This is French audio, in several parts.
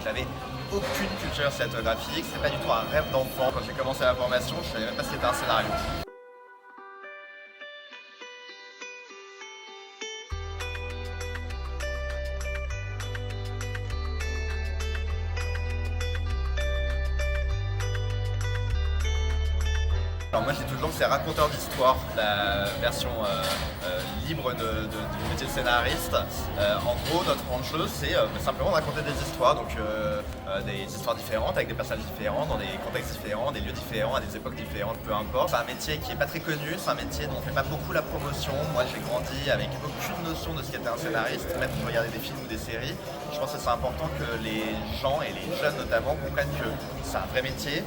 j'avais aucune culture cinématographique, c'était pas du tout un rêve d'enfant. Quand j'ai commencé la formation, je savais même pas ce qu'était un scénario. Alors moi je dis toujours que c'est raconteur d'histoire, la version libre du métier de scénariste. En gros notre enjeu c'est simplement de raconter des histoires, donc des histoires différentes avec des personnages différents, dans des contextes différents, des lieux différents, à des époques différentes, peu importe. C'est un métier qui est pas très connu, c'est un métier dont on fait pas beaucoup la promotion. Moi j'ai grandi avec aucune notion de ce qu'était un scénariste, même si je regardais des films ou des séries. Je pense que c'est important que les gens et les jeunes notamment comprennent que c'est un vrai métier.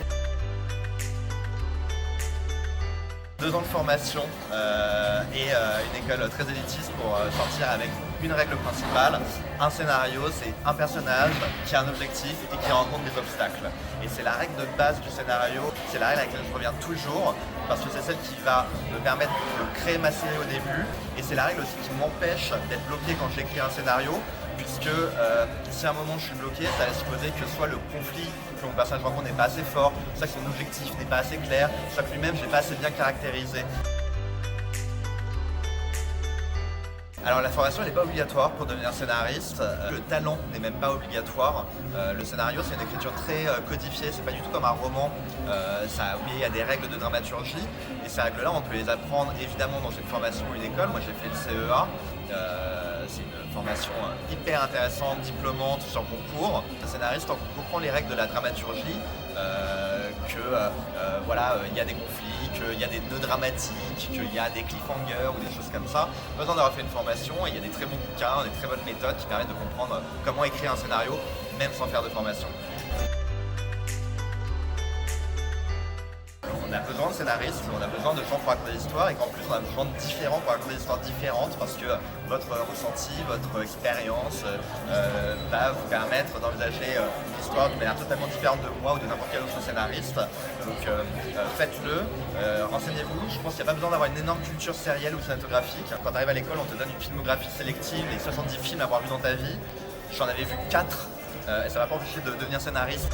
2 ans de formation et une école très élitiste pour sortir avec une règle principale. Un scénario, c'est un personnage qui a un objectif et qui rencontre des obstacles. Et c'est la règle de base du scénario, c'est la règle à laquelle je reviens toujours parce que c'est celle qui va me permettre de créer ma série au début et c'est la règle aussi qui m'empêche d'être bloqué quand j'écris un scénario. Puisque si à un moment je suis bloqué, ça laisse supposer que soit le conflit que mon personnage rencontre n'est pas assez fort, soit que son objectif n'est pas assez clair, soit que lui-même je l'ai pas assez bien caractérisé. Alors la formation n'est pas obligatoire pour devenir scénariste, le talent n'est même pas obligatoire. Le scénario c'est une écriture très codifiée, c'est pas du tout comme un roman, ça obéit à des règles de dramaturgie et ces règles-là on peut les apprendre évidemment dans une formation ou une école. Moi j'ai fait le CEA, c'est une formation hyper intéressante, diplômante sur concours. Un scénariste on comprend les règles de la dramaturgie, voilà, il y a des conflits, qu'il y a des nœuds dramatiques, qu'il y a des cliffhangers ou des choses comme ça. Pas besoin d'avoir fait une formation et il y a des très bons bouquins, des très bonnes méthodes qui permettent de comprendre comment écrire un scénario, même sans faire de formation. On a besoin de scénaristes, on a besoin de gens pour raconter l'histoire et qu'en plus on a besoin de différents pour raconter des histoires différentes parce que votre ressenti, votre expérience va vous permettre d'envisager l'histoire d'une manière totalement différente de moi ou de n'importe quel autre scénariste. Donc faites-le, renseignez-vous. Je pense qu'il n'y a pas besoin d'avoir une énorme culture sérielle ou cinématographique. Quand tu arrives à l'école, on te donne une filmographie sélective, les 70 films à avoir vus dans ta vie. J'en avais vu 4 et ça m'a pas empêché de devenir scénariste.